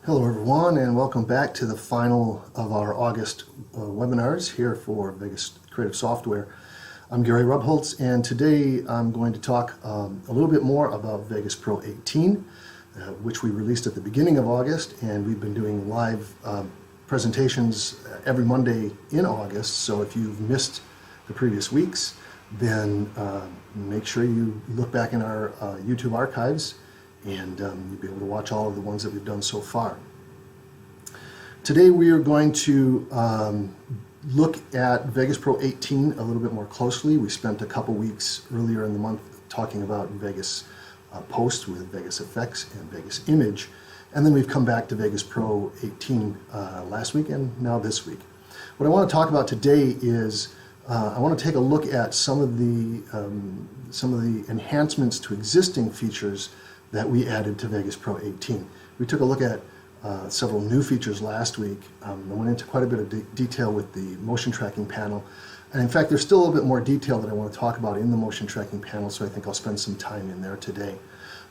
Hello everyone, and welcome back to the final of our August webinars here for Vegas Creative Software. I'm Gary Rubholz, and today I'm going to talk a little bit more about Vegas Pro 18, which we released at the beginning of August, and we've been doing live presentations every Monday in August. So if you've missed the previous weeks, then make sure you look back in our YouTube archives, and you'll be able to watch all of the ones that we've done so far. Today we are going to look at Vegas Pro 18 a little bit more closely. We spent a couple weeks earlier in the month talking about Vegas Post with Vegas Effects and Vegas Image, and then we've come back to Vegas Pro 18 last week and now this week. What I want to talk about today is I want to take a look at some of the enhancements to existing features that we added to Vegas Pro 18. We took a look at several new features last week. I went into quite a bit of detail with the motion tracking panel. And in fact, there's still a little bit more detail that I want to talk about in the motion tracking panel, so I think I'll spend some time in there today.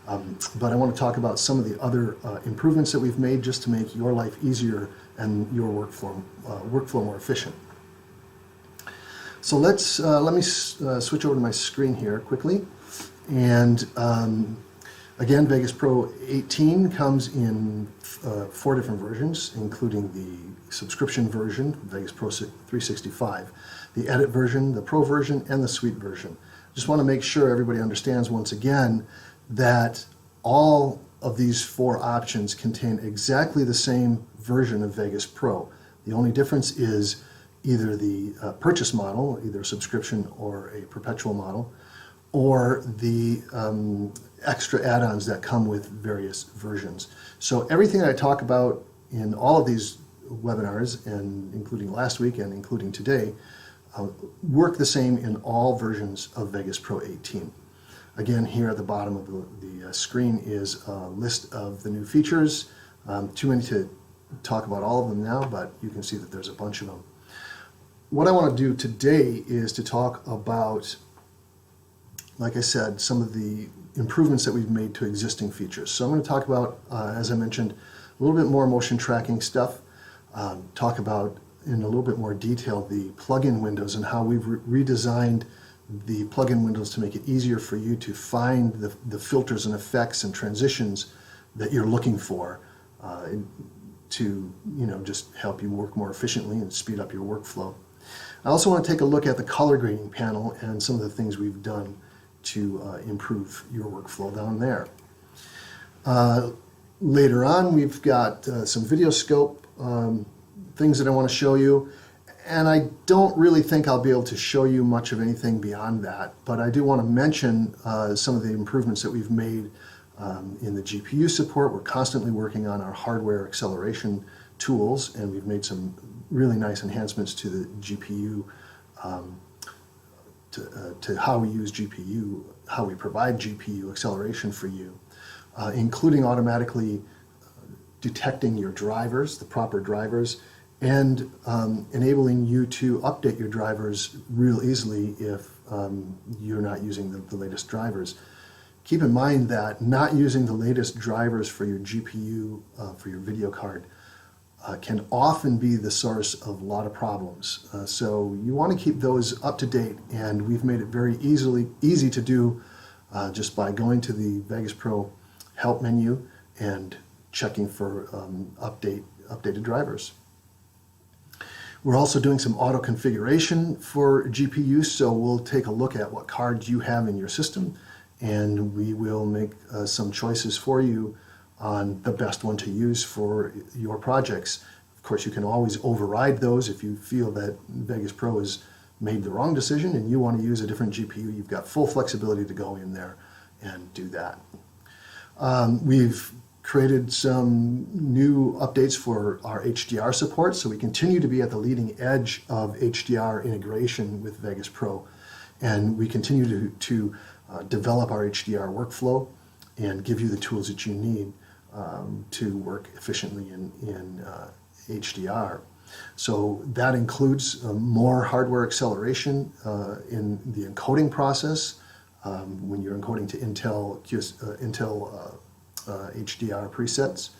But I want to talk about some of the other improvements that we've made just to make your life easier and your workflow more efficient. So let me switch over to my screen here quickly. And again, Vegas Pro 18 comes in 4 different versions, including the subscription version, Vegas Pro 365, the edit version, the pro version, and the suite version. Just want to make sure everybody understands once again that all of these 4 options contain exactly the same version of Vegas Pro. The only difference is either the purchase model, either a subscription or a perpetual model, or the extra add-ons that come with various versions. So everything that I talk about in all of these webinars, and including last week and including today, work the same in all versions of Vegas Pro 18. Again, here at the bottom of the screen is a list of the new features. Too many to talk about all of them now, but you can see that there's a bunch of them. What I want to do today is to talk about, like I said, some of the improvements that we've made to existing features. So I'm going to talk about, as I mentioned, a little bit more motion tracking stuff, talk about in a little bit more detail the plugin windows and how we've redesigned the plugin windows to make it easier for you to find the filters and effects and transitions that you're looking for to just help you work more efficiently and speed up your workflow. I also want to take a look at the color grading panel and some of the things we've done to improve your workflow down there. Later on, we've got some video scope things that I want to show you, and I don't really think I'll be able to show you much of anything beyond that, but I do want to mention some of the improvements that we've made in the GPU support. We're constantly working on our hardware acceleration tools, and we've made some really nice enhancements to the GPU, to how we use GPU, how we provide GPU acceleration for you, including automatically detecting your drivers, the proper drivers, and enabling you to update your drivers real easily if you're not using the latest drivers. Keep in mind that not using the latest drivers for your GPU, for your video card, can often be the source of a lot of problems. So you want to keep those up to date, and we've made it very easy to do just by going to the Vegas Pro help menu and checking for updated drivers. We're also doing some auto configuration for GPU, so we'll take a look at what cards you have in your system, and we will make some choices for you on the best one to use for your projects. Of course, you can always override those if you feel that Vegas Pro has made the wrong decision and you want to use a different GPU. You've got full flexibility to go in there and do that. We've created some new updates for our HDR support, so we continue to be at the leading edge of HDR integration with Vegas Pro, and we continue to develop our HDR workflow and give you the tools that you need to work efficiently in HDR. So that includes more hardware acceleration in the encoding process when you're encoding to Intel HDR presets.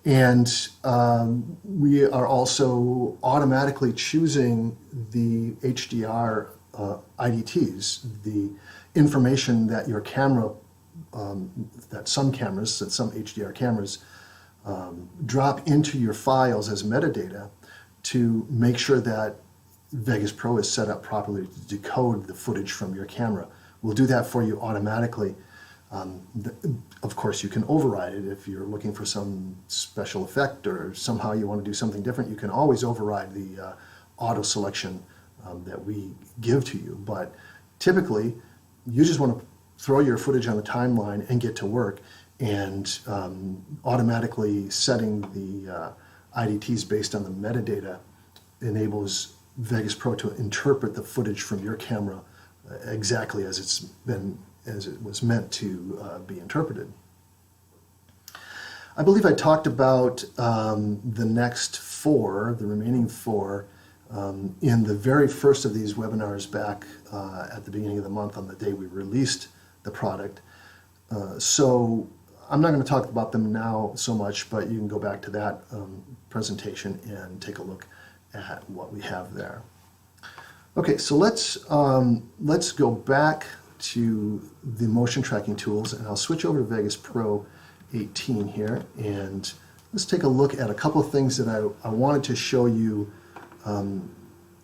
And we are also automatically choosing the HDR IDTs, the information that your camera, that some HDR cameras drop into your files as metadata to make sure that Vegas Pro is set up properly to decode the footage from your camera. We'll do that for you automatically. Of course, you can override it if you're looking for some special effect or somehow you want to do something different. You can always override the auto selection that we give to you. But typically, you just want to throw your footage on the timeline and get to work. And automatically setting the IDTs based on the metadata enables Vegas Pro to interpret the footage from your camera exactly as it was meant to be interpreted. I believe I talked about the remaining four, in the very first of these webinars back at the beginning of the month on the day we released the product. So I'm not going to talk about them now so much, but you can go back to that presentation and take a look at what we have there. Okay, so let's go back to the motion tracking tools, and I'll switch over to Vegas Pro 18 here, and let's take a look at a couple of things that I wanted to show you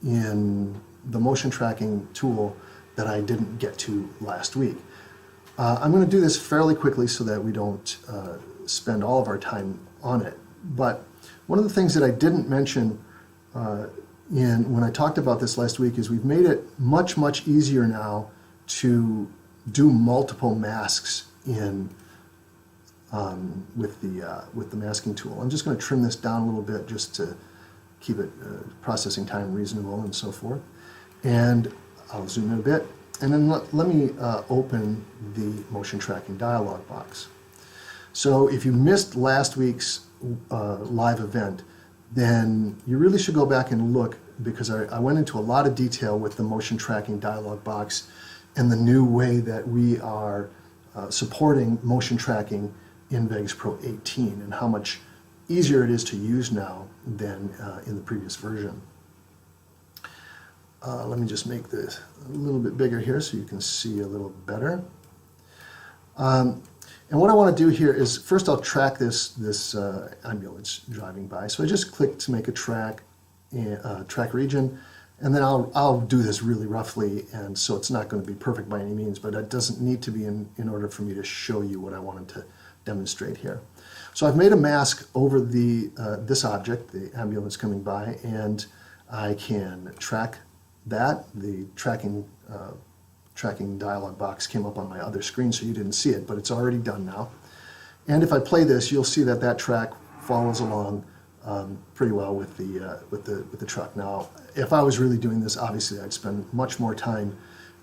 in the motion tracking tool that I didn't get to last week. I'm going to do this fairly quickly so that we don't spend all of our time on it, but one of the things that I didn't mention when I talked about this last week is we've made it much, much easier now to do multiple masks with the masking tool. I'm just going to trim this down a little bit just to keep it processing time reasonable and so forth. And I'll zoom in a bit. And then let me open the motion tracking dialog box. So if you missed last week's live event, then you really should go back and look, because I went into a lot of detail with the motion tracking dialog box and the new way that we are supporting motion tracking in Vegas Pro 18 and how much easier it is to use now than in the previous version. Let me just make this a little bit bigger here so you can see a little better. And what I want to do here is, first I'll track this ambulance driving by. So I just click to make a track region, and then I'll do this really roughly, and so it's not going to be perfect by any means, but it doesn't need to be in order for me to show you what I wanted to demonstrate here. So I've made a mask over this object, the ambulance coming by, and I can track that. The tracking dialog box came up on my other screen, so you didn't see it, but it's already done now. And if I play this, you'll see that track follows along pretty well with the truck. Now, if I was really doing this, obviously I'd spend much more time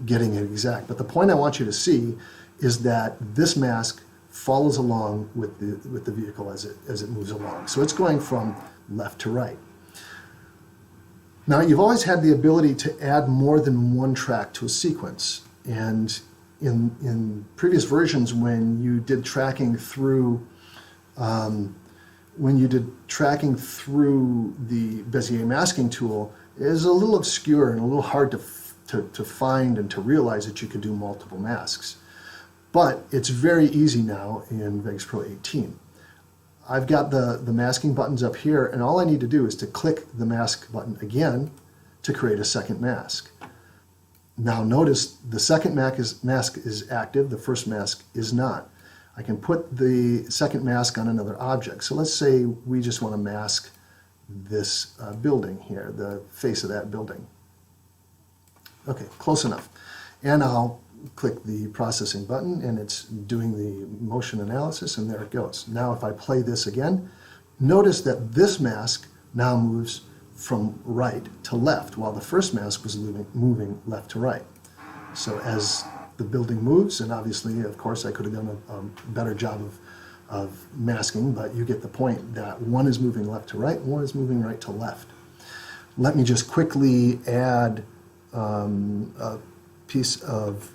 getting it exact. But the point I want you to see is that this mask follows along with the vehicle as it moves along. So it's going from left to right. Now, you've always had the ability to add more than one track to a sequence. And in previous versions, when you did tracking through the Bezier masking tool, it is a little obscure and a little hard to find and to realize that you could do multiple masks. But it's very easy now in Vegas Pro 18. I've got the masking buttons up here, and all I need to do is to click the mask button again to create a second mask. Now notice the second mask is active, the first mask is not. I can put the second mask on another object. So let's say we just want to mask this building here, the face of that building. Okay, close enough. And I'll click the processing button, and it's doing the motion analysis, and there it goes. Now if I play this again, notice that this mask now moves from right to left, while the first mask was moving left to right. So as the building moves, and obviously, of course, I could have done a better job of masking, but you get the point that one is moving left to right, one is moving right to left. Let me just quickly add a piece of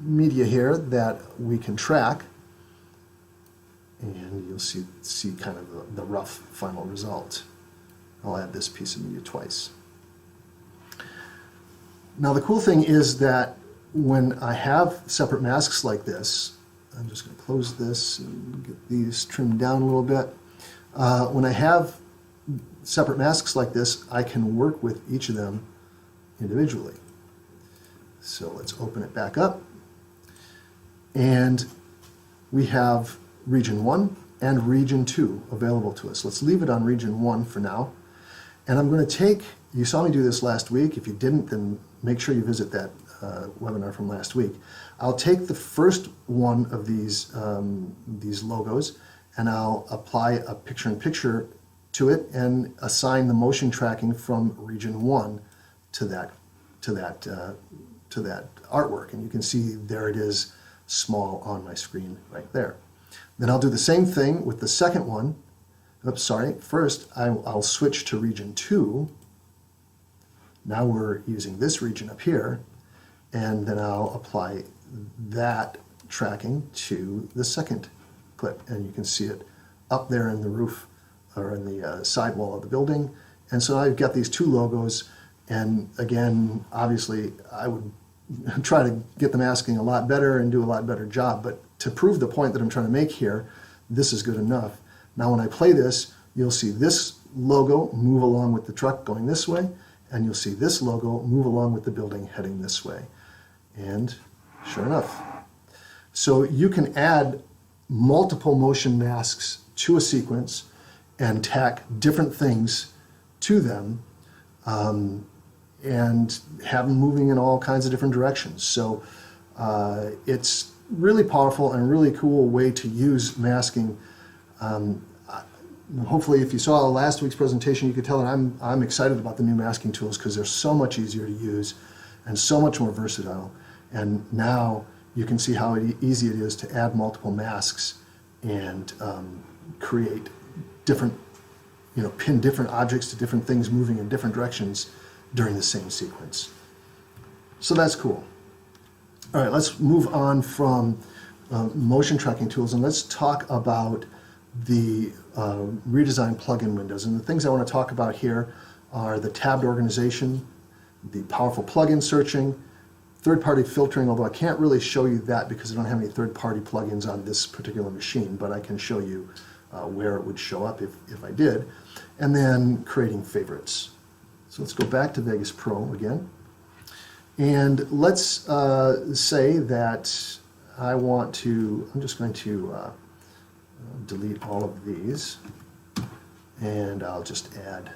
media here that we can track. and you'll see kind of the rough final result. I'll add this piece of media twice. Now the cool thing is that when I have separate masks like this, I'm just going to close this and get these trimmed down a little bit. When I have separate masks like this, I can work with each of them individually. So let's open it back up. And we have region 1 and region 2 available to us. Let's leave it on region 1 for now. And I'm going to take, you saw me do this last week. If you didn't, then make sure you visit that webinar from last week. I'll take the first one of these logos, and I'll apply a picture-in-picture to it and assign the motion tracking from region 1 to that artwork. And you can see there it is, small on my screen right there. Then I'll do the same thing with the second one. Oops, sorry. First, I'll switch to region 2. Now we're using this region up here, and then I'll apply that tracking to the second clip, and you can see it up there in the roof or in the sidewall of the building. And so I've got these two logos, and again, obviously, I would try to get the masking a lot better and do a lot better job, but to prove the point that I'm trying to make here, this is good enough. Now when I play this, you'll see this logo move along with the truck going this way, and you'll see this logo move along with the building heading this way. And sure enough. So you can add multiple motion masks to a sequence and tack different things to them and have them moving in all kinds of different directions. So it's really powerful and a really cool way to use masking. Hopefully, if you saw last week's presentation, you could tell that I'm excited about the new masking tools because they're so much easier to use and so much more versatile. And now you can see how easy it is to add multiple masks and create different, pin different objects to different things moving in different directions during the same sequence. So that's cool. All right, let's move on from motion tracking tools, and let's talk about the redesigned plugin windows. And the things I want to talk about here are the tabbed organization, the powerful plugin searching, third-party filtering, although I can't really show you that because I don't have any third-party plugins on this particular machine, but I can show you where it would show up if I did, and then creating favorites. So let's go back to Vegas Pro again. And let's say that I'm just going to delete all of these, and I'll just add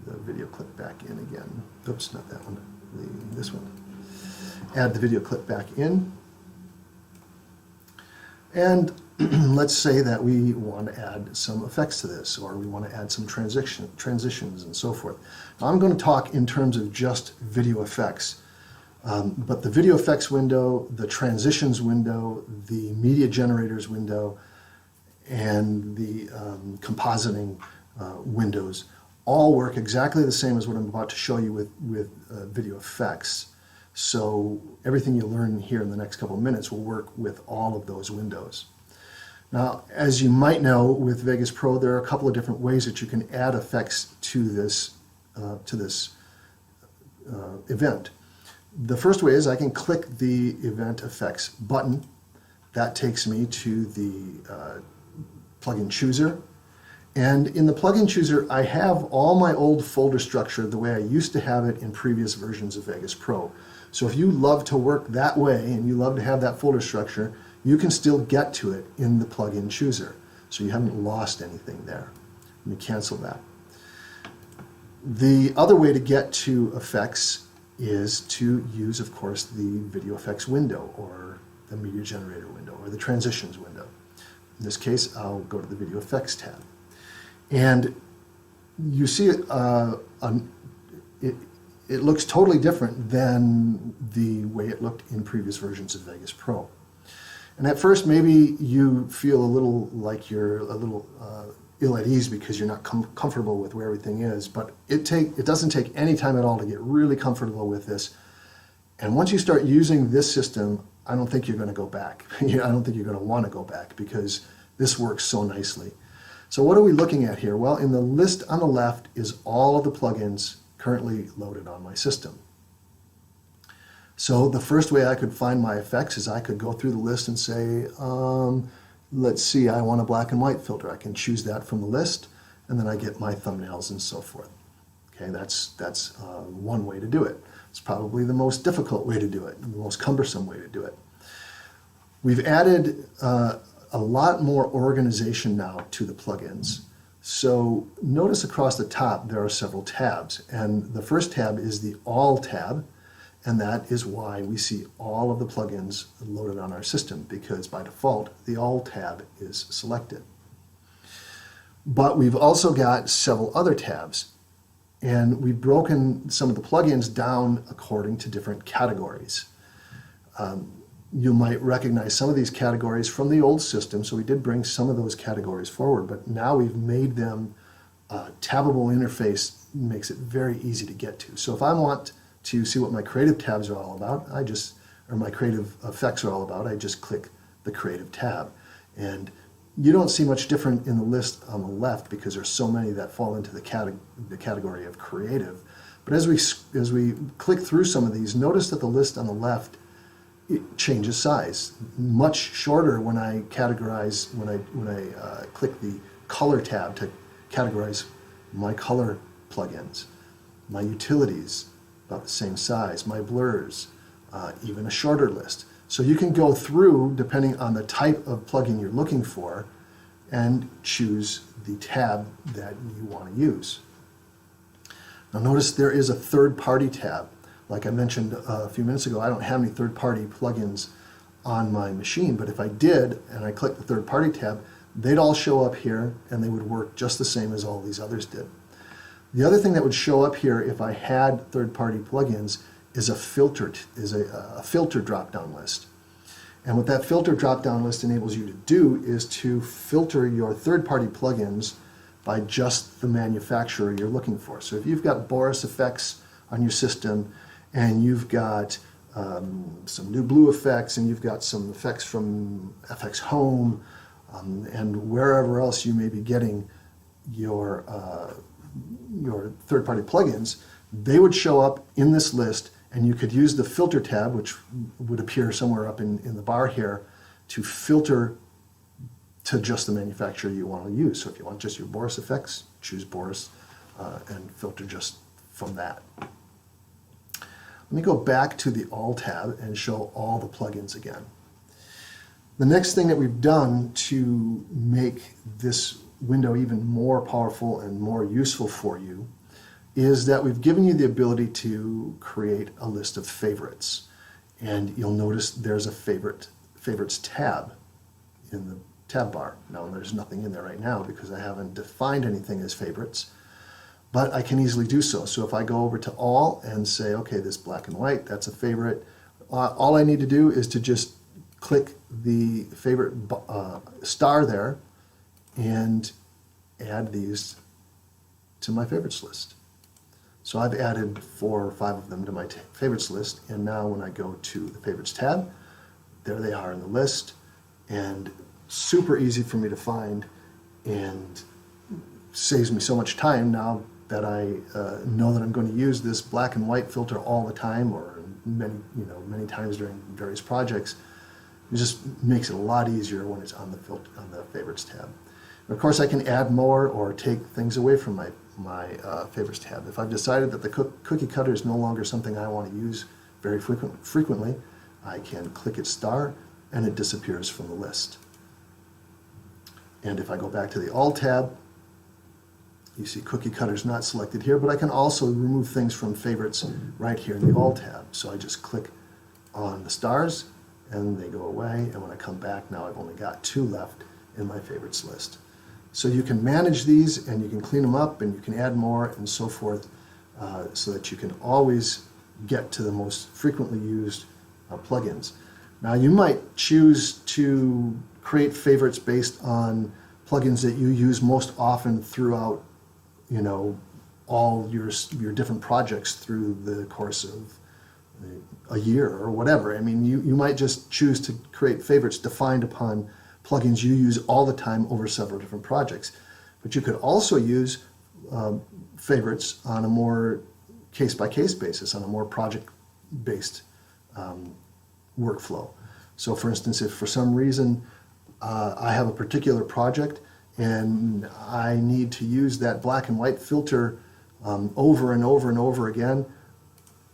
the video clip back in again. Oops, not that one, this one. Add the video clip back in. And let's say that we want to add some effects to this, or we want to add some transitions and so forth. Now, I'm going to talk in terms of just video effects, but the video effects window, the transitions window, the media generators window, and the compositing windows all work exactly the same as what I'm about to show you with video effects. So everything you learn here in the next couple of minutes will work with all of those windows. Now, as you might know, with Vegas Pro, there are a couple of different ways that you can add effects to this event. The first way is I can click the Event Effects button. That takes me to the plugin chooser. And in the plugin chooser, I have all my old folder structure the way I used to have it in previous versions of Vegas Pro. So if you love to work that way and you love to have that folder structure, you can still get to it in the plugin chooser. So you haven't lost anything there. Let me cancel that. The other way to get to effects is to use, of course, the video effects window or the media generator window or the transitions window. In this case, I'll go to the video effects tab. And you see it looks totally different than the way it looked in previous versions of Vegas Pro. And at first, maybe you feel a little like you're a little ill at ease because you're not comfortable with where everything is, but it doesn't take any time at all to get really comfortable with this. And once you start using this system, I don't think you're going to go back. I don't think you're going to want to go back because this works so nicely. So what are we looking at here? Well, in the list on the left is all of the plugins currently loaded on my system. So the first way I could find my effects is I could go through the list and say, let's see, I want a black and white filter. I can choose that from the list, and then I get my thumbnails and so forth. Okay, that's one way to do it. It's probably the most difficult way to do it, and the most cumbersome way to do it. We've added a lot more organization now to the plugins. So notice across the top there are several tabs, and the first tab is the All tab, and that is why we see all of the plugins loaded on our system, because by default the All tab is selected. But we've also got several other tabs, and we've broken some of the plugins down according to different categories. You might recognize some of these categories from the old system, so we did bring some of those categories forward, but now we've made them tabbable interface, makes it very easy to get to. So if I want to see what my creative tabs are all about, or my creative effects are all about, I just click the creative tab. And you don't see much different in the list on the left because there's so many that fall into the category of creative. But as we click through some of these, notice that the list on the left, it changes size. Much shorter when I categorize, when I click the color tab to categorize my color plugins. My utilities, about the same size. My blurs, even a shorter list. So you can go through, depending on the type of plugin you're looking for, and choose the tab that you want to use. Now notice there is a third-party tab. Like I mentioned a few minutes ago, I don't have any third-party plugins on my machine, but if I did, and I click the third-party tab, they'd all show up here, and they would work just the same as all these others did. The other thing that would show up here if I had third-party plugins is a filter drop-down list. And what that filter drop-down list enables you to do is to filter your third-party plugins by just the manufacturer you're looking for. So if you've got Boris effects on your system, and you've got some new blue effects, and you've got some effects from FX Home, and wherever else you may be getting your third-party plugins, they would show up in this list, and you could use the filter tab, which would appear somewhere up in the bar here, to filter to just the manufacturer you want to use. So if you want just your Boris effects, choose Boris and filter just from that. Let me go back to the All tab and show all the plugins again. The next thing that we've done to make this window even more powerful and more useful for you is that we've given you the ability to create a list of favorites. And you'll notice there's a favorites tab in the tab bar. Now there's nothing in there right now because I haven't defined anything as favorites, but I can easily do so. So if I go over to all and say, okay, this black and white, that's a favorite, all I need to do is to just click the favorite star there and add these to my favorites list. So I've added 4 or 5 of them to my favorites list, and now when I go to the favorites tab, there they are in the list, and super easy for me to find, and saves me so much time now that I know that I'm going to use this black and white filter all the time, or many times during various projects. It just makes it a lot easier when it's on the favorites tab. And of course, I can add more or take things away from my favorites tab. If I've decided that the cookie cutter is no longer something I want to use very frequently, I can click its star and it disappears from the list. And if I go back to the All tab, you see cookie cutters not selected here, but I can also remove things from favorites right here in the All tab. So I just click on the stars and they go away, and when I come back now I've only got 2 left in my favorites list. So you can manage these and you can clean them up and you can add more and so forth, so that you can always get to the most frequently used plugins. Now you might choose to create favorites based on plugins that you use most often throughout all your different projects through the course of a year or whatever. I mean, you might just choose to create favorites defined upon plugins you use all the time over several different projects. But you could also use favorites on a more case-by-case basis, on a more project-based workflow. So for instance, if for some reason I have a particular project and I need to use that black and white filter over and over and over again,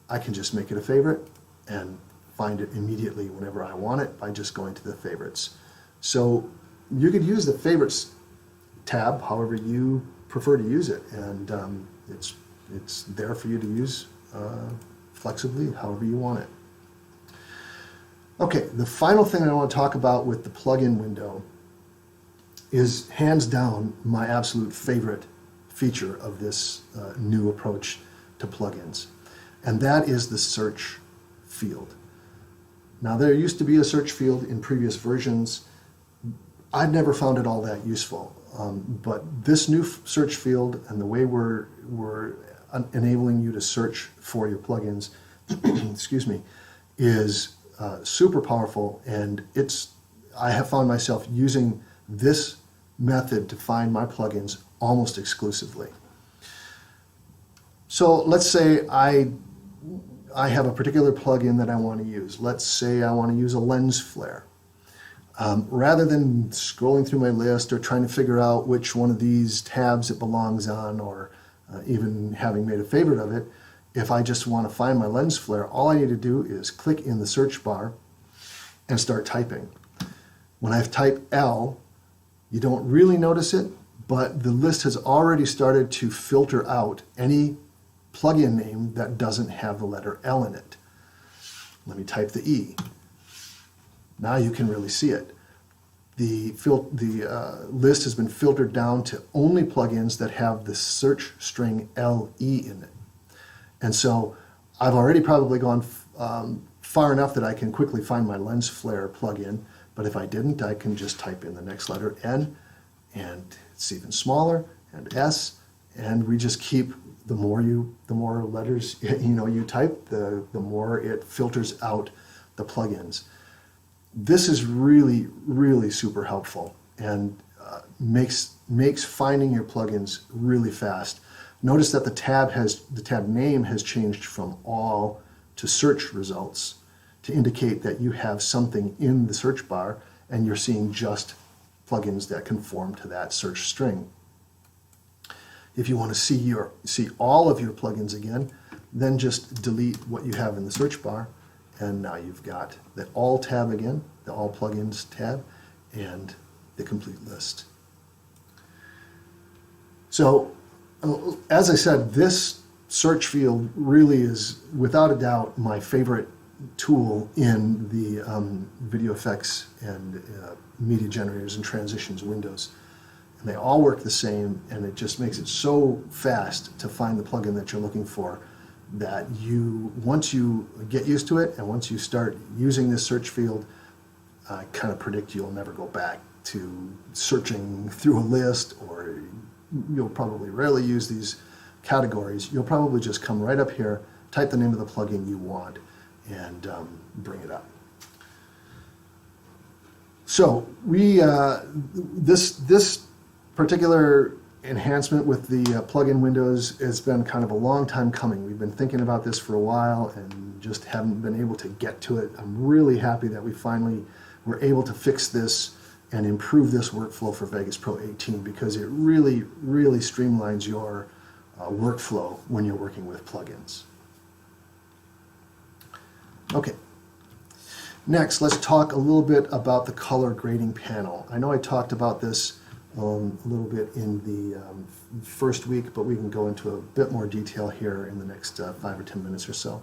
I can just make it a favorite and find it immediately whenever I want it by just going to the favorites. So you could use the favorites tab however you prefer to use it, and it's there for you to use flexibly however you want it. Okay, the final thing I want to talk about with the plugin window is hands down my absolute favorite feature of this new approach to plugins, and that is the search field. Now, there used to be a search field in previous versions. I've never found it all that useful, but this new search field and the way we're enabling you to search for your plugins, excuse me, is super powerful, and I have found myself using this method to find my plugins almost exclusively. So let's say I have a particular plugin that I want to use. Let's say I want to use a lens flare. Rather than scrolling through my list or trying to figure out which one of these tabs it belongs on, or even having made a favorite of it, if I just want to find my lens flare, all I need to do is click in the search bar and start typing. When I've typed L, you don't really notice it, but the list has already started to filter out any plugin name that doesn't have the letter L in it. Let me type the E. Now you can really see it. The list has been filtered down to only plugins that have the search string LE in it. And so I've already probably gone far enough that I can quickly find my lens flare plugin, but if I didn't, I can just type in the next letter N, and it's even smaller, and S, and we just keep, the more letters you type, the more it filters out the plugins. This is really, really super helpful, and makes finding your plugins really fast. Notice that the tab name has changed from all to search results to indicate that you have something in the search bar and you're seeing just plugins that conform to that search string. If you want to see all of your plugins again, then just delete what you have in the search bar, and now you've got the All tab again, the All Plugins tab, and the complete list. So, as I said, this search field really is, without a doubt, my favorite tool in the video effects and media generators and transitions windows. And they all work the same, and it just makes it so fast to find the plugin that you're looking for that once you get used to it and once you start using this search field, I kind of predict you'll never go back to searching through a list, or you'll probably rarely use these categories. You'll probably just come right up here, type the name of the plugin you want, and bring it up. So this particular enhancement with the plugin windows has been kind of a long time coming. We've been thinking about this for a while and just haven't been able to get to it. I'm really happy that we finally were able to fix this and improve this workflow for Vegas Pro 18, because it really, really streamlines your workflow when you're working with plugins. Okay, next let's talk a little bit about the color grading panel. I know I talked about this a little bit in the first week, but we can go into a bit more detail here in the next 5 or 10 minutes or so.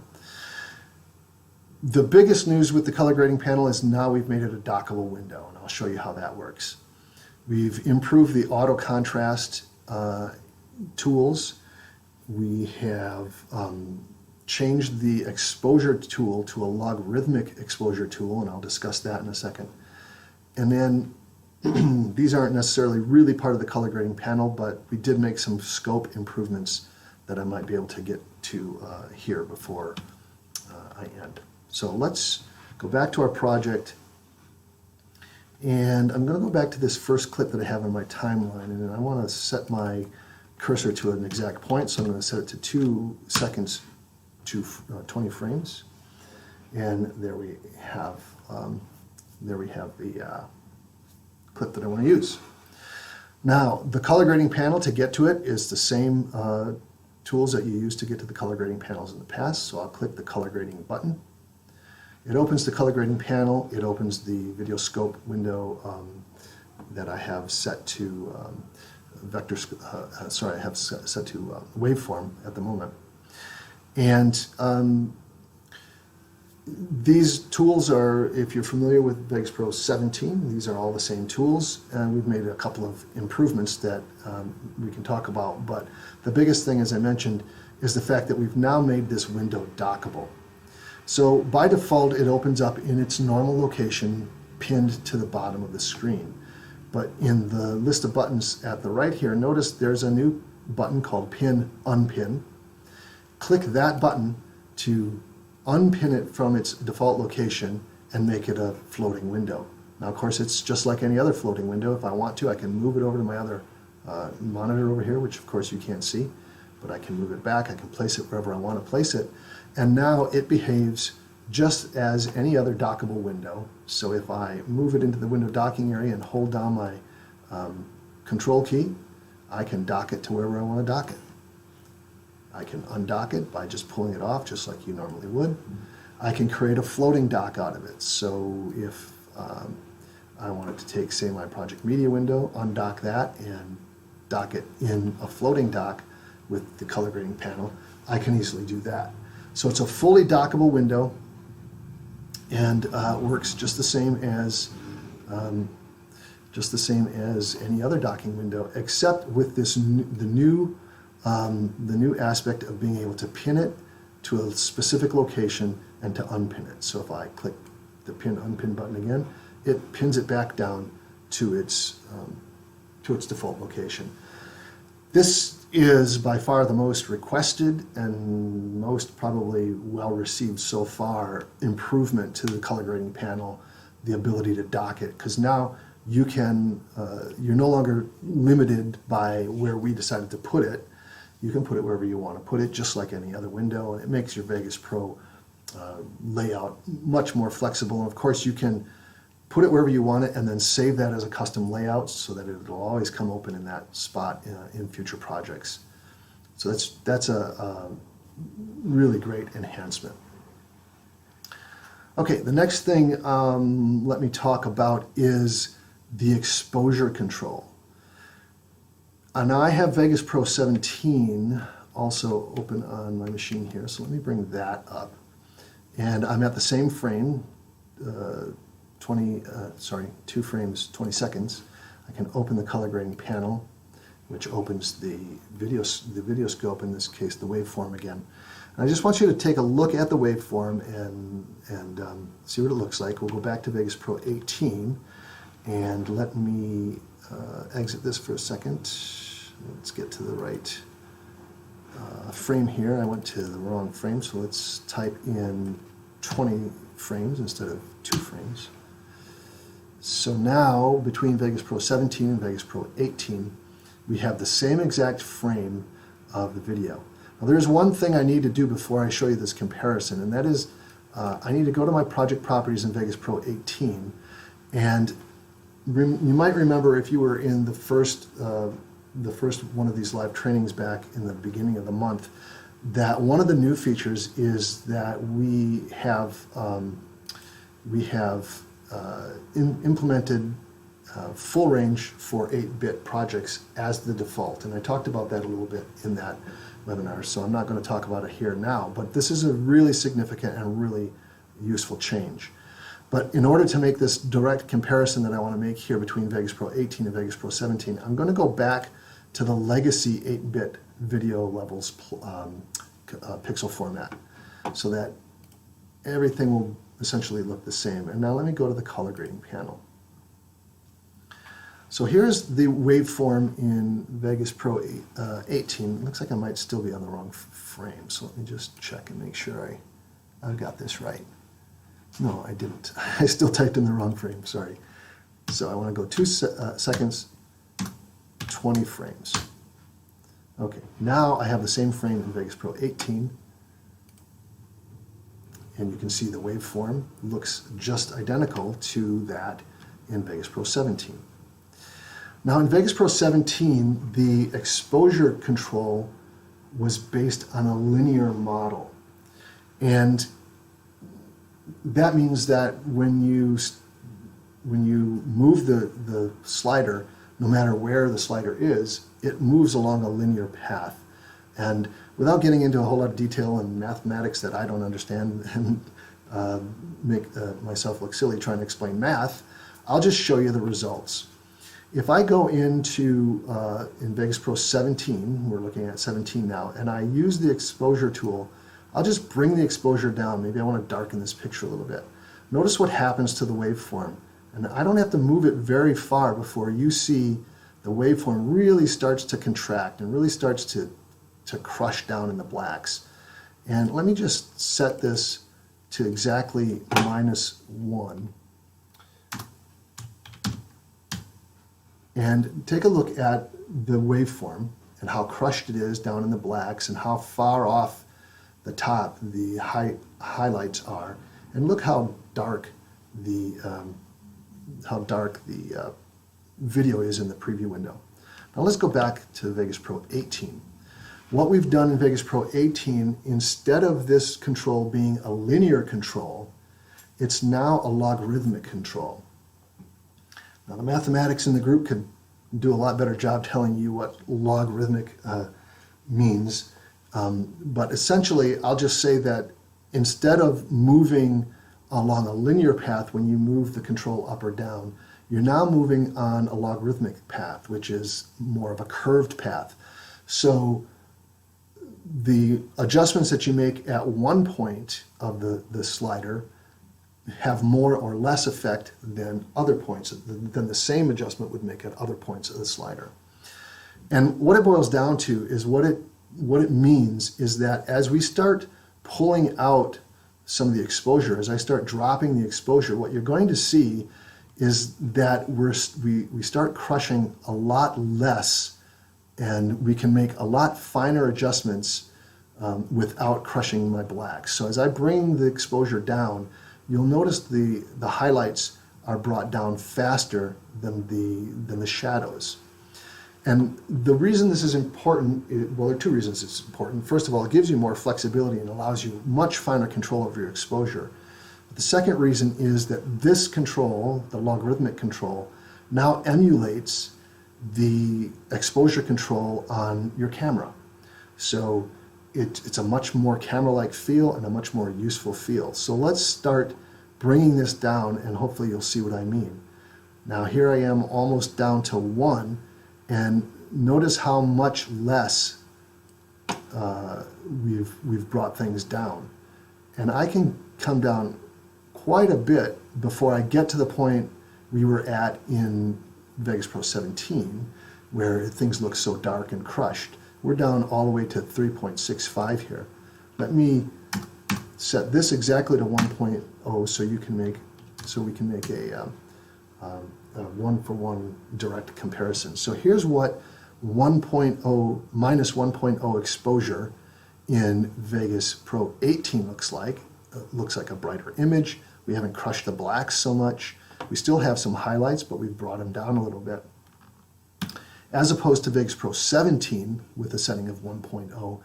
The biggest news with the color grading panel is now we've made it a dockable window, and I'll show you how that works. We've improved the auto contrast tools. We have changed the exposure tool to a logarithmic exposure tool, and I'll discuss that in a second. And then these aren't necessarily really part of the color grading panel, but we did make some scope improvements that I might be able to get to here before I end. So let's go back to our project, and I'm going to go back to this first clip that I have in my timeline, and I want to set my cursor to an exact point, so I'm going to set it to 2 seconds to 20 frames, and there we have the clip that I want to use. Now, the color grading panel, to get to it, is the same tools that you used to get to the color grading panels in the past. So I'll click the color grading button. It opens the color grading panel. It opens the video scope window that I have set to set to waveform at the moment. And these tools are, if you're familiar with Vegas Pro 17, these are all the same tools, and we've made a couple of improvements that we can talk about. But the biggest thing, as I mentioned, is the fact that we've now made this window dockable. So by default, it opens up in its normal location, pinned to the bottom of the screen. But in the list of buttons at the right here, notice there's a new button called Pin Unpin. Click that button to unpin it from its default location and make it a floating window. Now, of course, it's just like any other floating window. If I want to, I can move it over to my other monitor over here, which of course you can't see, but I can move it back. I can place it wherever I want to place it. And now it behaves just as any other dockable window. So if I move it into the window docking area and hold down my control key, I can dock it to wherever I want to dock it. I can undock it by just pulling it off, just like you normally would. I can create a floating dock out of it. So if I wanted to take, say, my project media window, undock that, and dock it in a floating dock with the color grading panel, I can easily do that. So it's a fully dockable window, and works just the same as any other docking window, except with this the new aspect of being able to pin it to a specific location and to unpin it. So if I click the Pin Unpin button again, it pins it back down to its default location. This is by far the most requested and most probably well received so far improvement to the color grading panel, the ability to dock it, because now you can you're no longer limited by where we decided to put it. You can put it wherever you want to put it, just like any other window, and it makes your Vegas Pro layout much more flexible. And of course, you can put it wherever you want it and then save that as a custom layout so that it will always come open in that spot in future projects. So that's a really great enhancement. Okay, the next thing let me talk about is the exposure control. Now I have Vegas Pro 17 also open on my machine here, so let me bring that up. And I'm at the same frame, 2 frames, 20 seconds. I can open the color grading panel, which opens the video scope, in this case the waveform again. And I just want you to take a look at the waveform and see what it looks like. We'll go back to Vegas Pro 18, and let me exit this for a second. Let's get to the right frame here. I went to the wrong frame, so let's type in 20 frames instead of 2 frames. So now, between Vegas Pro 17 and Vegas Pro 18, we have the same exact frame of the video. Now there's one thing I need to do before I show you this comparison, and that is I need to go to my project properties in Vegas Pro 18, and you might remember, if you were in the first one of these live trainings back in the beginning of the month, that one of the new features is that we have implemented full range for 8-bit projects as the default, and I talked about that a little bit in that webinar, so I'm not going to talk about it here now, but this is a really significant and really useful change. But in order to make this direct comparison that I want to make here between Vegas Pro 18 and Vegas Pro 17, I'm going to go back to the legacy 8-bit video levels pixel format, so that everything will essentially look the same. And now let me go to the color grading panel. So here's the waveform in Vegas Pro 18. It looks like I might still be on the wrong frame, so let me just check and make sure I I've got this right. No, I didn't. I still typed in the wrong frame, sorry. So I want to go 2 seconds, 20 frames. Okay, now I have the same frame in Vegas Pro 18. And you can see the waveform looks just identical to that in Vegas Pro 17. Now in Vegas Pro 17, the exposure control was based on a linear model. And that means that when you move the slider, no matter where the slider is, it moves along a linear path. And without getting into a whole lot of detail and mathematics that I don't understand and make myself look silly trying to explain math, I'll just show you the results. If I go into, in Vegas Pro 17, we're looking at 17 now, and I use the exposure tool, I'll just bring the exposure down. Maybe I want to darken this picture a little bit. Notice what happens to the waveform. And I don't have to move it very far before you see the waveform really starts to contract and really starts to crush down in the blacks. And let me just set this to exactly -1. And take a look at the waveform and how crushed it is down in the blacks and how far off the top the highlights are. And look how dark the video is in the preview window. Now let's go back to Vegas Pro 18. What we've done in Vegas Pro 18, instead of this control being a linear control, it's now a logarithmic control. Now the mathematics in the group could do a lot better job telling you what logarithmic means, but essentially I'll just say that instead of moving along a linear path when you move the control up or down, you're now moving on a logarithmic path, which is more of a curved path. So the adjustments that you make at one point of the slider have more or less effect than other points, than the same adjustment would make at other points of the slider. And what it boils down to is what it means is that as we start pulling out some of the exposure, as I start dropping the exposure, what you're going to see is that we start crushing a lot less, and we can make a lot finer adjustments without crushing my blacks. So as I bring the exposure down, you'll notice the highlights are brought down faster than the shadows. And the reason this is important, well, there are two reasons it's important. First of all, it gives you more flexibility and allows you much finer control over your exposure. But the second reason is that this control, the logarithmic control, now emulates the exposure control on your camera. So it's a much more camera-like feel and a much more useful feel. So let's start bringing this down, and hopefully you'll see what I mean. Now here I am almost down to 1, and notice how much less we've brought things down. And I can come down quite a bit before I get to the point we were at in Vegas Pro 17, where things look so dark and crushed. We're down all the way to 3.65 here. Let me set this exactly to 1.0 so we can make a one-for-one direct comparison. So here's what 1.0 minus 1.0 exposure in Vegas Pro 18 looks like. It looks like a brighter image. We haven't crushed the blacks so much. We still have some highlights, but we've brought them down a little bit. As opposed to Vegas Pro 17 with a setting of 1.0.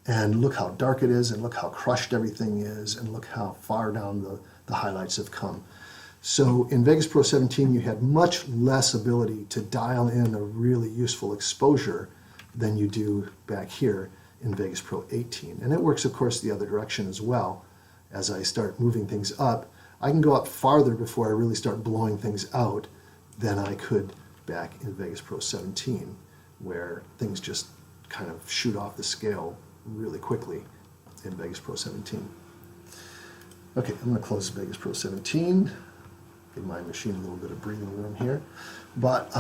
And look how dark it is, and look how crushed everything is, and look how far down the highlights have come. So in Vegas Pro 17, you had much less ability to dial in a really useful exposure than you do back here in Vegas Pro 18. And it works, of course, the other direction as well. As I start moving things up, I can go up farther before I really start blowing things out than I could back in Vegas Pro 17, where things just kind of shoot off the scale really quickly in Vegas Pro 17. Okay, I'm going to close Vegas Pro 17. Give my machine a little bit of breathing room here. But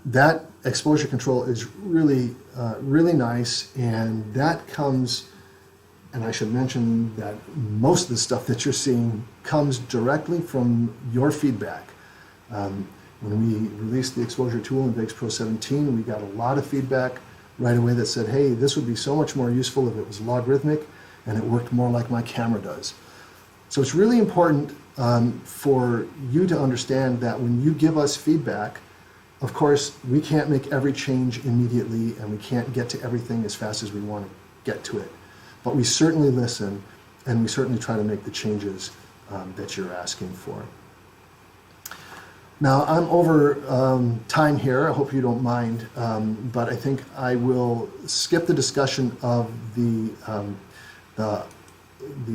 that exposure control is really, really nice, and that comes And I should mention that most of the stuff that you're seeing comes directly from your feedback. When we released the exposure tool in Vegas Pro 17, we got a lot of feedback right away that said, hey, this would be so much more useful if it was logarithmic and it worked more like my camera does. So it's really important for you to understand that when you give us feedback, of course, we can't make every change immediately and we can't get to everything as fast as we want to get to it. But we certainly listen and we certainly try to make the changes that you're asking for. Now, I'm over time here. I hope you don't mind, but I think I will skip the discussion of the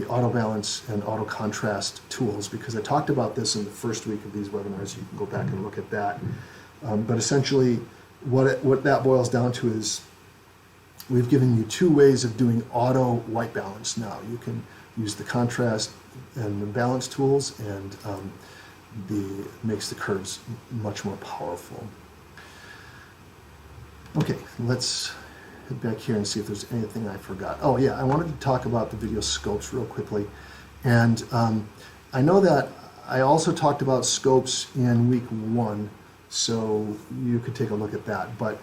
auto balance and auto contrast tools because I talked about this in the first week of these webinars. You can go back and look at that. But essentially, what that boils down to is we've given you two ways of doing auto white balance now. You can use the contrast and the balance tools, and makes the curves much more powerful. Okay, let's head back here and see if there's anything I forgot. Oh yeah, I wanted to talk about the video scopes real quickly. And I know that I also talked about scopes in week 1, so you could take a look at that. But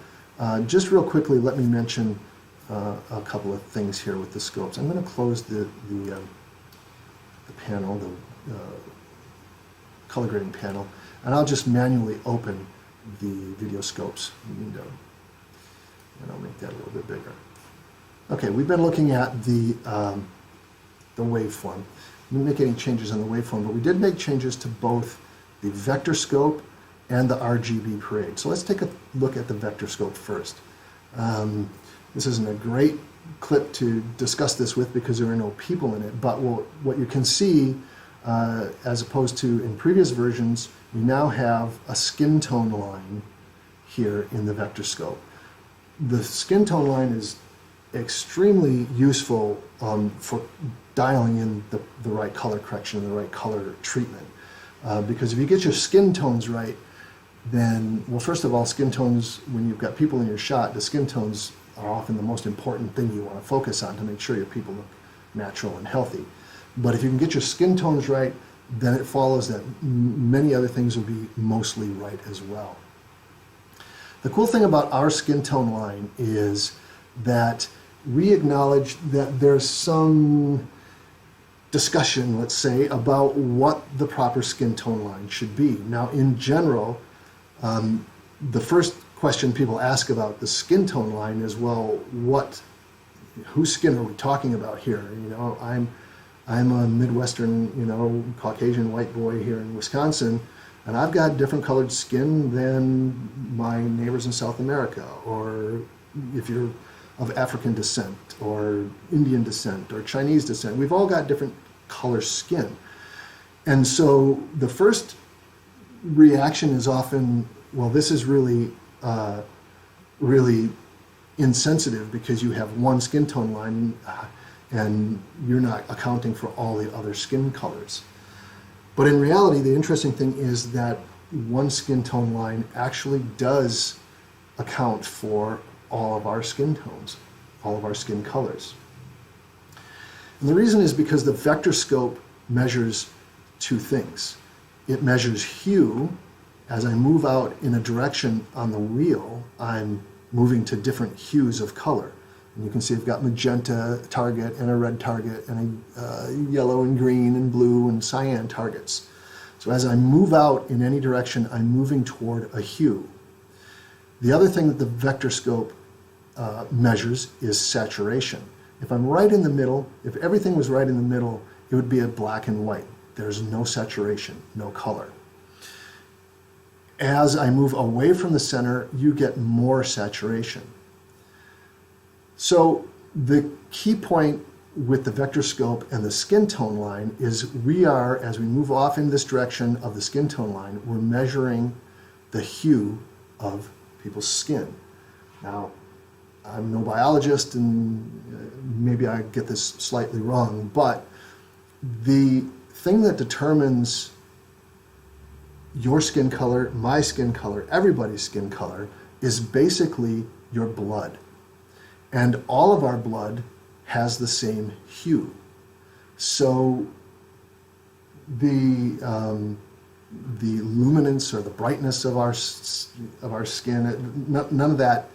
just real quickly, let me mention a couple of things here with the scopes. I'm going to close the panel, the color grading panel, and I'll just manually open the video scopes window. And I'll make that a little bit bigger. Okay, we've been looking at the waveform. We didn't make any changes on the waveform, but we did make changes to both the vector scope and the RGB parade. So let's take a look at the vector scope first. This isn't a great clip to discuss this with because there are no people in it, but what you can see, as opposed to in previous versions, we now have a skin tone line here in the vector scope. The skin tone line is extremely useful for dialing in the right color correction and the right color treatment. Because if you get your skin tones right, then, well, first of all, skin tones, when you've got people in your shot, the skin tones are often the most important thing you want to focus on to make sure your people look natural and healthy. But if you can get your skin tones right, then it follows that many other things will be mostly right as well. The cool thing about our skin tone line is that we acknowledge that there's some discussion, let's say, about what the proper skin tone line should be. Now, in general, the first question people ask about the skin tone line is, well, whose skin are we talking about here? You know, I'm a Midwestern, Caucasian white boy here in Wisconsin, and I've got different colored skin than my neighbors in South America, or if you're of African descent, or Indian descent, or Chinese descent. We've all got different color skin. And so the first reaction is often, well, this is really insensitive because you have one skin tone line and you're not accounting for all the other skin colors. But in reality, the interesting thing is that one skin tone line actually does account for all of our skin tones, all of our skin colors. And the reason is because the vector scope measures two things. It measures hue. As I move out in a direction on the wheel, I'm moving to different hues of color. And you can see I've got magenta target and a red target and a yellow and green and blue and cyan targets. So as I move out in any direction, I'm moving toward a hue. The other thing that the vector scope measures is saturation. If I'm right in the middle, if everything was right in the middle, it would be a black and white. There's no saturation, no color. As I move away from the center, you get more saturation. So the key point with the vector scope and the skin tone line is as we move off in this direction of the skin tone line, we're measuring the hue of people's skin. Now, I'm no biologist and maybe I get this slightly wrong, but the thing that determines your skin color, my skin color, everybody's skin color is basically your blood. And all of our blood has the same hue. So the luminance or the brightness of our skin, none of that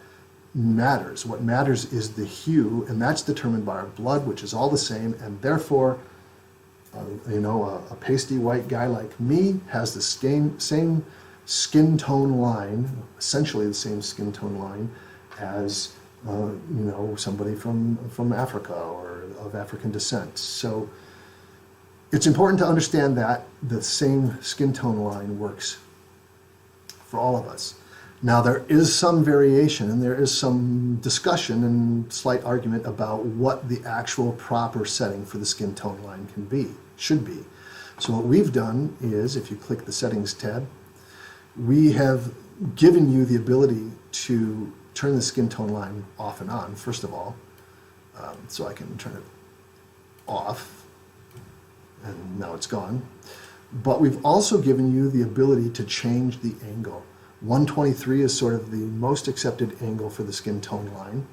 matters. What matters is the hue, and that's determined by our blood, which is all the same, and therefore, a pasty white guy like me has the same skin tone line, essentially the same skin tone line as somebody from Africa or of African descent. So it's important to understand that the same skin tone line works for all of us. Now, there is some variation and there is some discussion and slight argument about what the actual proper setting for the skin tone line should be. So what we've done is, if you click the settings tab, we have given you the ability to turn the skin tone line off and on, first of all. So I can turn it off, and now it's gone. But we've also given you the ability to change the angle. 123 is sort of the most accepted angle for the skin tone line.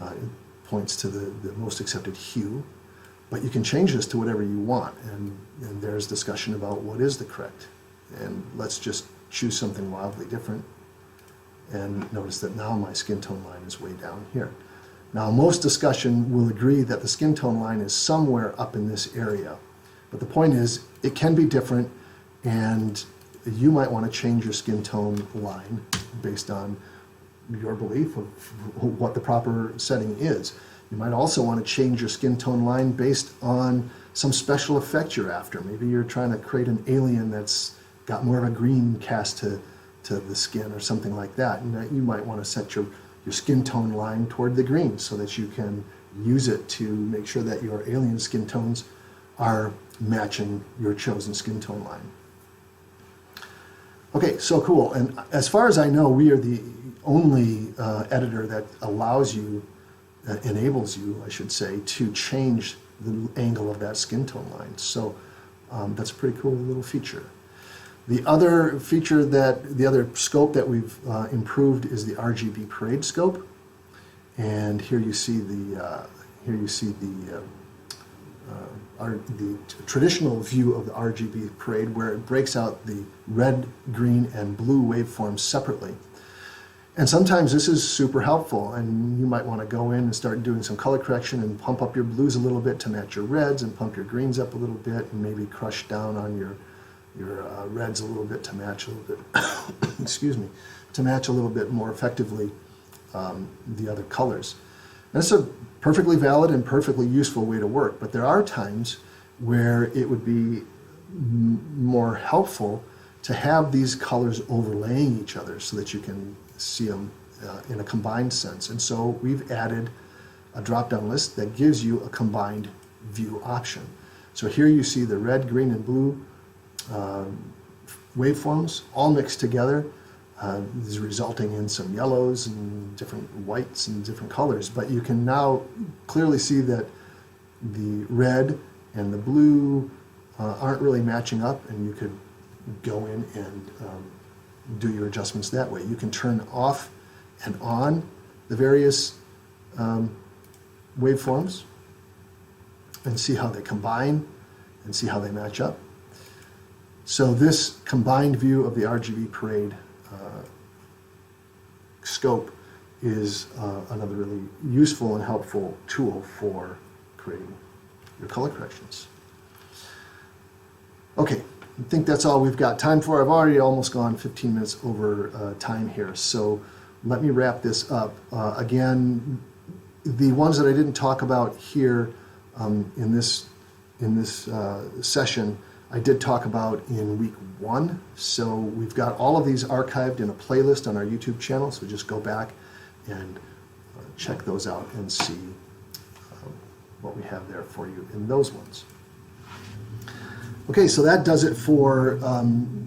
It points to the most accepted hue. But you can change this to whatever you want, and there's discussion about what is the correct. And let's just choose something wildly different. And notice that now my skin tone line is way down here. Now, most discussion will agree that the skin tone line is somewhere up in this area. But the point is, it can be different, and you might want to change your skin tone line based on your belief of what the proper setting is. You might also want to change your skin tone line based on some special effect you're after. Maybe you're trying to create an alien that's got more of a green cast to the skin or something like that. And you might want to set your skin tone line toward the green so that you can use it to make sure that your alien skin tones are matching your chosen skin tone line. Okay, so cool. And as far as I know, we are the only editor that allows you, enables you, I should say, to change the angle of that skin tone line. So that's a pretty cool little feature. The other feature the other scope that we've improved is the RGB parade scope. And here you see the traditional view of the RGB parade, where it breaks out the red, green, and blue waveforms separately. And sometimes this is super helpful, and you might want to go in and start doing some color correction and pump up your blues a little bit to match your reds, and pump your greens up a little bit, and maybe crush down on your reds a little bit to match a little bit, excuse me, to match a little bit more effectively the other colors. And it's a perfectly valid and perfectly useful way to work, but there are times where it would be more helpful to have these colors overlaying each other so that you can see them in a combined sense. And so we've added a drop-down list that gives you a combined view option. So here you see the red, green, and blue waveforms all mixed together. This is resulting in some yellows and different whites and different colors, but you can now clearly see that the red and the blue aren't really matching up, and you could go in and do your adjustments that way. You can turn off and on the various waveforms and see how they combine and see how they match up. So this combined view of the RGB parade scope is another really useful and helpful tool for creating your color corrections. Okay, I think that's all we've got time for. I've already almost gone 15 minutes over time here, so let me wrap this up. Again, the ones that I didn't talk about here in this session, I did talk about in week 1. So we've got all of these archived in a playlist on our YouTube channel, so just go back and check those out and see what we have there for you in those ones. Okay, so that does it for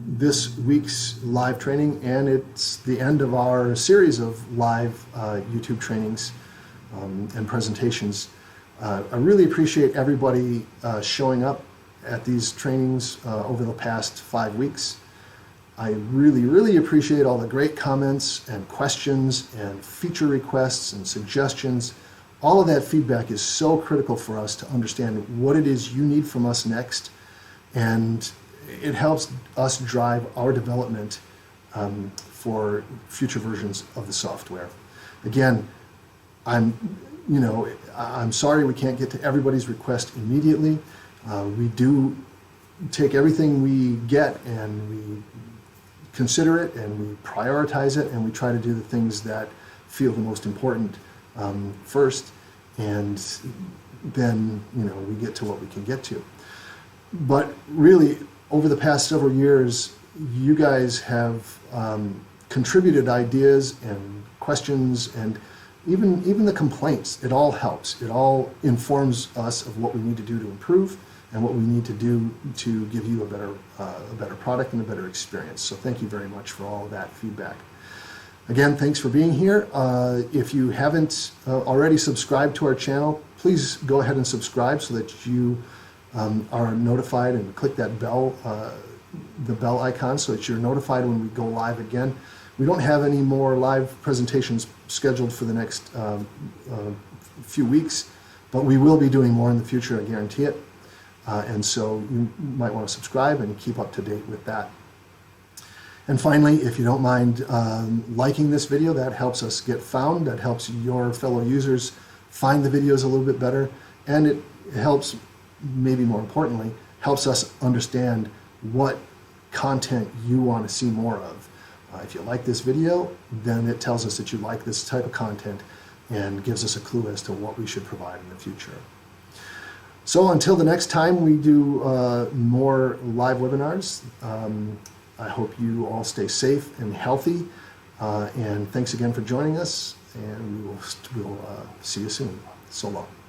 this week's live training, and it's the end of our series of live YouTube trainings and presentations. I really appreciate everybody showing up at these trainings over the past 5 weeks. I really, really appreciate all the great comments and questions and feature requests and suggestions. all of that feedback is so critical for us to understand what it is you need from us next, and it helps us drive our development for future versions of the software. Again, I'm sorry we can't get to everybody's request immediately. We do take everything we get and we consider it and we prioritize it, and we try to do the things that feel the most important first, and then we get to what we can get to. But really, over the past several years, you guys have contributed ideas and questions, and even the complaints. It all helps. It all informs us of what we need to do to improve and what we need to do to give you a better product and a better experience. So thank you very much for all of that feedback. Again, thanks for being here. If you haven't already subscribed to our channel, please go ahead and subscribe so that you are notified, and click that bell, the bell icon, so that you're notified when we go live again. We don't have any more live presentations scheduled for the next few weeks, but we will be doing more in the future, I guarantee it. And so you might want to subscribe and keep up to date with that. And finally, if you don't mind liking this video, that helps us get found, that helps your fellow users find the videos a little bit better, and it helps, maybe more importantly, helps us understand what content you want to see more of. If you like this video, then it tells us that you like this type of content and gives us a clue as to what we should provide in the future. So until the next time we do more live webinars, I hope you all stay safe and healthy, and thanks again for joining us, and we will see you soon. So long.